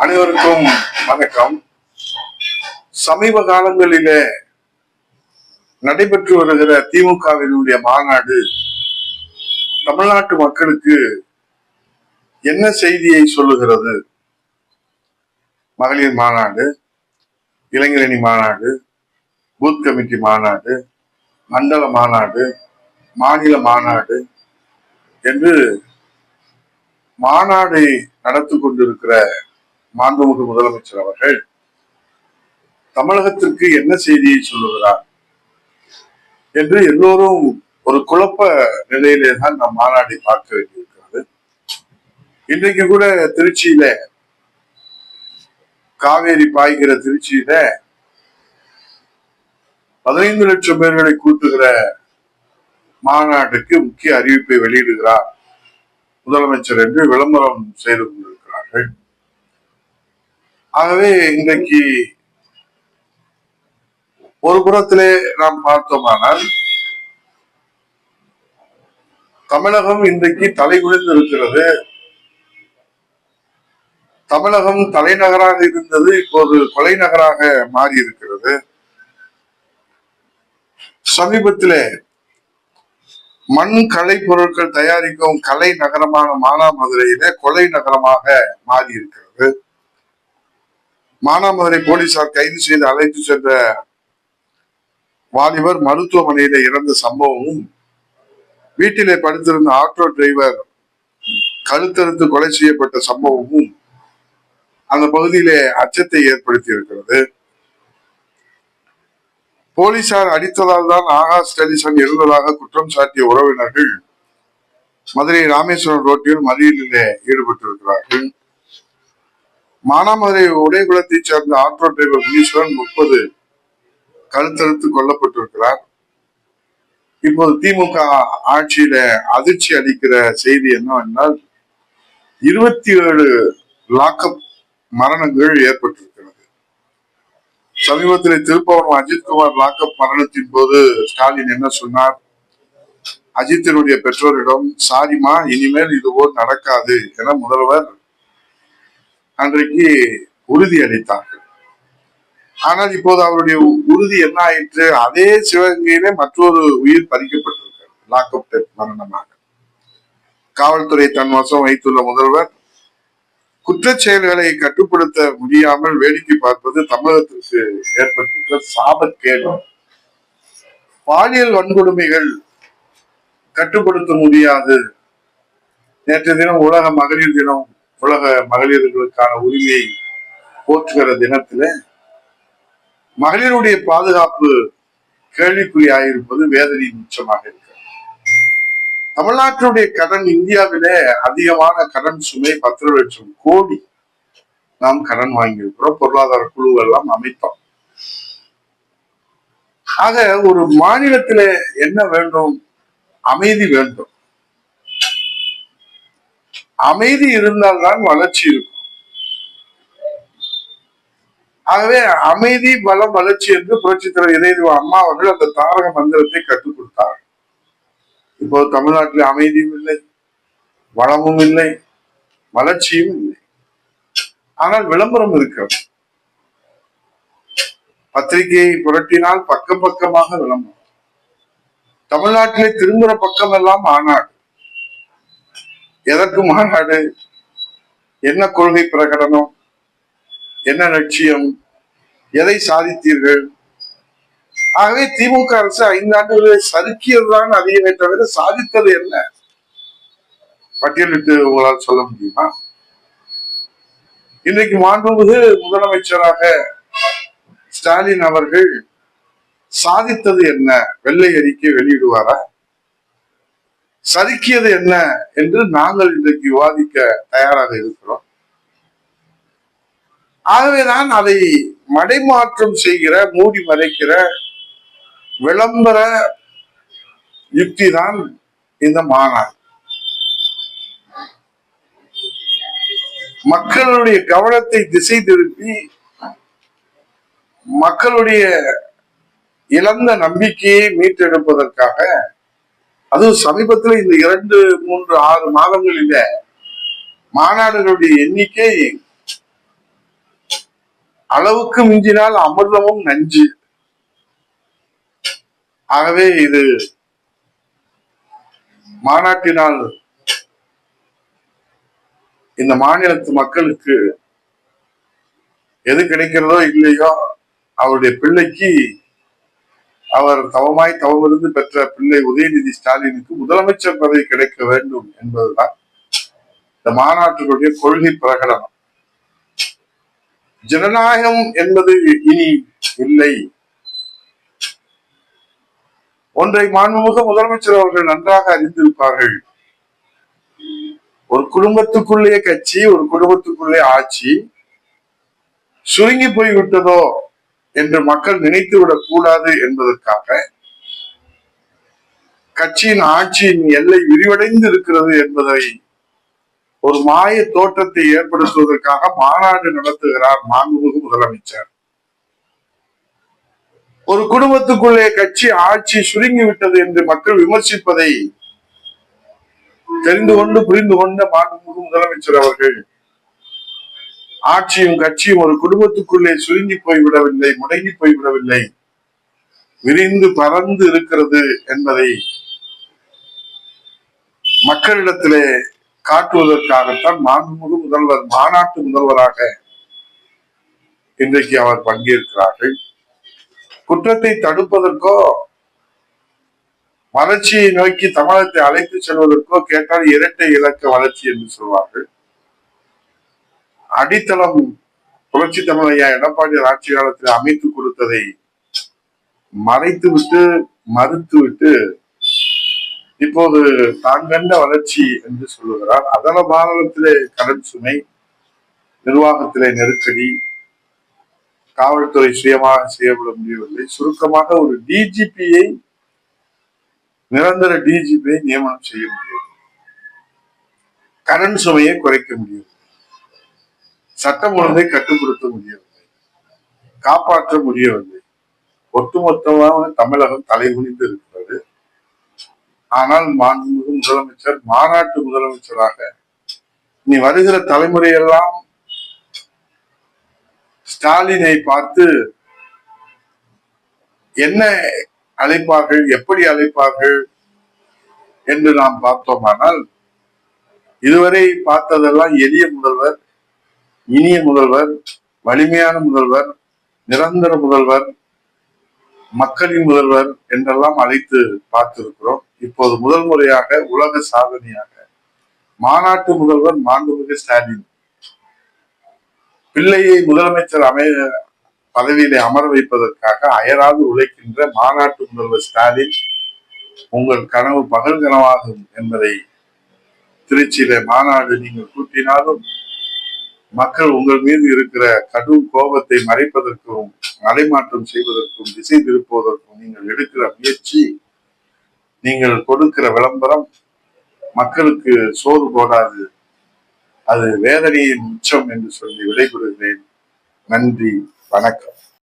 அனைவருக்கும் வணக்கம். சமீப காலங்களிலே நடைபெற்று வருகிற திமுகவினுடைய மாநாடு தமிழ்நாட்டு மக்களுக்கு என்ன செய்தியை சொல்லுகிறது? மகளிர் மாநாடு, இளைஞரணி மாநாடு, பூத் கமிட்டி மாநாடு, மண்டல மாநாடு, மாநில மாநாடு என்று மாநாடை நடத்தி கொண்டிருக்கிற மாண்புமிகு முதலமைச்சர் அவர்கள் தமிழகத்திற்கு என்ன செய்தியை சொல்லுகிறார் என்று எல்லோரும் ஒரு குழப்ப நிலையிலே தான் நம் மாநாட்டை பார்க்க வேண்டியிருக்கிறது. இன்றைக்கு கூட திருச்சியில, காவேரி பாய்கிற திருச்சியில 15 லட்சம் பேர்களை கூட்டுகிற மாநாட்டுக்கு முக்கிய அறிவிப்பை வெளியிடுகிறார் முதலமைச்சர் என்று விளம்பரம் செய்து கொண்டிருக்கிறார்கள். ஆகவே இன்றைக்கு ஒரு புறத்திலே நாம் பார்த்தோமானால் தமிழகம் இன்றைக்கு தலைகுனிந்து இருக்கிறது. தமிழகம் தலைநகராக இருந்தது, இப்போது கொலை நகராக மாறி இருக்கிறது. சமீபத்திலே மண் கலை பொருட்கள் தயாரிக்கும் கலை நகரமான மானாமதுரையில கொலை நகரமாக மாறி இருக்கிறது. மானாமதுரை போலீசார் கைது செய்து அழைத்து சென்ற வாலிபர் மருத்துவமனையில இறந்த சம்பவமும், வீட்டிலே படுத்திருந்த ஆட்டோ டிரைவர் கழுத்தறுத்து கொலை செய்யப்பட்ட சம்பவமும் அந்த பகுதியிலே அச்சத்தை ஏற்படுத்தி இருக்கிறது. போலீசார் அடித்ததால் தான் ஆகாஷ் டெலிசன் இருந்ததாக குற்றம் சாட்டிய உறவினர்கள் மதுரை ராமேஸ்வரம் ரோட்டில் மறியலிலே ஈடுபட்டிருக்கிறார்கள். மானாமதுரை உடைகுளத்தை சேர்ந்த ஆட்டோ டிரைவர் முனீஸ்வரன் 30 கழுத்தறுத்து கொல்லப்பட்டிருக்கிறார். இப்போது திமுக ஆட்சியில அதிர்ச்சி அளிக்கிற செய்தி என்னவென்றால் 27 லாக்அப் மரணங்கள் ஏற்பட்டிருக்கிறது. சமீபத்தில் திருப்பவரம் அஜித்குமார் லாக்அப் மரணத்தின் போது ஸ்டாலின் என்ன சொன்னார்? அஜித்தினுடைய பெற்றோரிடம், சாரிமா, இனிமேல் இதுபோல் நடக்காது என முதல்வர் அன்றைக்கு உறுதி அளித்தார்கள். ஆனால் இப்போது அவருடைய உறுதி என்ன ஆயிற்று? அதே சிவகங்கையிலே மற்றொரு உயிர் பறிக்கப்பட்டிருக்கிறது, லாக்அப் டெத் மரணமாக. காவல்துறை தன் வசம் வைத்துள்ள முதல்வர் குற்றச் செயல்களை கட்டுப்படுத்த முடியாமல் வேடிக்கை பார்ப்பது தமிழகத்திற்கு ஏற்பட்டிருக்கிற சாபக்கேடு. பாலியல் வன்கொடுமைகள் கட்டுப்படுத்த முடியாது. நேற்று தினம் உலக மகளிர் தினம், உலக மகளிர்களுக்கான உரிமையை போற்றுகிற தினத்தில மகளிருடைய பாதுகாப்பு கேள்விக்குறியாயிருப்பது வேதனையின் உச்சமாக இருக்கிறது. தமிழ்நாட்டினுடைய கடன் இந்தியாவிலே அதிகமான கடன் சுமை 10 லட்சம் கோடி நாம் கடன் வாங்கியிருக்கிறோம். பொருளாதார குழுவெல்லாம் அமைத்தோம். ஆக ஒரு மாநிலத்திலே என்ன வேண்டும்? அமைதி வேண்டும். அமைதி இருந்தால்தான் வளர்ச்சி இருக்கும். ஆகவே அமைதி, பலம், வளர்ச்சி என்று புரட்சித் தலைவர் இதய அம்மா அவர்கள் அந்த தாரக மந்திரத்தை கற்றுக் கொடுத்தார். இப்போ தமிழ்நாட்டில் அமைதியும் இல்லை, வளமும் இல்லை, வளர்ச்சியும் இல்லை. ஆனால் விளம்பரம் இருக்கிறது. பத்திரிகையை புரட்டினால் பக்கம் பக்கமாக விளம்பரம். தமிழ்நாட்டிலே திரும்புற பக்கம் எல்லாம் மாநாடு. எதற்கு மாநாடு? என்ன கொள்கை பிரகடனம்? என்ன லட்சியம்? எதை சாதித்தீர்கள்? ஆகவே திமுக அரசு 5 ஆண்டுகளில் சறுக்கியதுதான் அதிகமே தவிர சாதித்தது என்ன? பட்டியலிட்டு உங்களால் சொல்ல முடியுமா? இன்றைக்கு மாண்புமிகு முதலமைச்சராக ஸ்டாலின் அவர்கள் சாதித்தது என்ன? வெள்ளை அறிக்கை வெளியிடுவாரா? சறுக்கியது என்ன என்று நாங்கள் இன்றைக்கு விவாதிக்க தயாராக இருக்கிறோம். ஆகவேதான் அதை மடைமாற்றம் செய்கிற, மூடி மறைக்கிற விளம்பர யுக்தி தான் இந்த மாநாடு. மக்களுடைய கவனத்தை திசை திருப்பி மக்களுடைய இழந்த நம்பிக்கையை மீட்டெடுப்பதற்காக, அதுவும் சமீபத்தில் இந்த 2, 3, 6 மாதங்களில மாநாடுகளுடைய எண்ணிக்கை அளவுக்கு மிஞ்சினால் அமிர்தமும் நஞ்சு. ஆகவே இது மாநாட்டினால் இந்த மாநிலத்து மக்களுக்கு எது கிடைக்கிறதோ இல்லையோ அவருடைய பிள்ளைக்கு, அவர் தவமாய் தவமிருந்து பெற்ற பிள்ளை உதயநிதி ஸ்டாலினுக்கு முதலமைச்சர் பதவி கிடைக்க வேண்டும் என்பதுதான் இந்த மாநாட்டினுடைய கொள்கை பிரகடனம். ஜனநாயகம் என்பது இனி இல்லை. ஒன்றை மாண்புமிகு முதலமைச்சர் அவர்கள் நன்றாக அறிந்திருப்பார்கள். ஒரு குடும்பத்துக்குள்ளே கட்சி, ஒரு குடும்பத்துக்குள்ளே ஆட்சி சுருங்கி போய்விட்டதோ என்று மக்கள் நினைத்து விடக் கூடாது என்பதற்காக கட்சியின் ஆட்சியின் எல்லை விரிவடைந்து இருக்கிறது என்பதை ஒரு மாய தோற்றத்தை ஏற்படுத்துவதற்காக மாநாடு நடத்துகிறார் மாண்புமிகு முதலமைச்சர். ஒரு குடும்பத்துக்குள்ளே கட்சி ஆட்சி சுருங்கி விட்டது என்று மக்கள் விமர்சிப்பதை தெரிந்து கொண்டு புரிந்து கொண்ட மாண்புமிகு முதலமைச்சர் அவர்கள் ஆட்சியும் கட்சியும் ஒரு குடும்பத்துக்குள்ளே சுருங்கி போய்விடவில்லை, முடங்கி போய்விடவில்லை, விரிந்து பறந்து இருக்கிறது என்பதை மக்களிடத்திலே காட்டுவதற்காகத்தான் மாண்புமிகு முதல்வர் மாநாட்டு முதல்வராக இன்றைக்கு அவர் பங்கேற்கிறார்கள். குற்றத்தை தடுப்பதற்கோ வளர்ச்சியை நோக்கி தமிழகத்தை அழைத்து செல்வதற்கோ கேட்டால் இரட்டை இலக்க வளர்ச்சி என்று சொல்வார்கள். அடித்தளம் புரட்சி தமிழையா எடப்பாடி ஆட்சி காலத்தில் அமைத்து கொடுத்ததை மறைத்துவிட்டு மறுத்துவிட்டு இப்போது தான் கண்ட வளர்ச்சி என்று சொல்லுகிறார். அதன பாரதத்திலே கடன் சுமை, நிர்வாகத்திலே நெருக்கடி, காவல்துறை சுயமாக செய்யப்பட முடியவில்லை. சுருக்கமாக ஒரு டிஜிபியை, நிரந்தர டிஜிபியை நியமனம் செய்ய முடியும், கடன் சுமையை குறைக்க முடியும், சட்டம் ஒழுங்கை கட்டுப்படுத்த முடியவில்லை, காப்பாற்ற முடியவில்லை. ஒட்டுமொத்தமாக தமிழகம் தலைகுனிந்து இருக்கிறது. ஆனால் மாண்புமிகு முதலமைச்சர் மாநாட்டு முதலமைச்சராக இனி வருகிற தலைமுறையெல்லாம் ஸ்டாலினை பார்த்து என்ன அழைப்பார்கள், எப்படி அழைப்பார்கள் என்று நாம் பார்த்தோமானால், இதுவரை பார்த்ததெல்லாம் எளிய முதல்வர், இனிய முதல்வர், வலிமையான முதல்வர், நிரந்தர முதல்வர், மக்களின் முதல்வர் என்றெல்லாம் அழைத்து பார்த்திருக்கிறோம். இப்போது முதல் முறையாக உலக சாதனையாக மாநாட்டு முதல்வர் மாண்புமிகு ஸ்டாலின் பிள்ளையை முதலமைச்சர் பதவியிலே அமர வைப்பதற்காக அயராது உழைக்கின்ற மாநாட்டு முதல்வர் ஸ்டாலின், உங்கள் கனவு பகல் கனவாகும் என்பதை திருச்சியில மாநாடு நீங்கள் கூட்டினாலும் மக்கள் உங்கள் மீது இருக்கிற கடும் கோபத்தை மறைப்பதற்கும் நடைமாற்றம் செய்வதற்கும் திசை திருப்புவதற்கும் நீங்கள் எடுக்கிற முயற்சி, நீங்கள் கொடுக்கிற விளம்பரம் மக்களுக்கு சோறு போடாது. அது வேதனையின் உச்சம் என்று சொல்லி விடைபெறுகிறேன். நன்றி, வணக்கம்.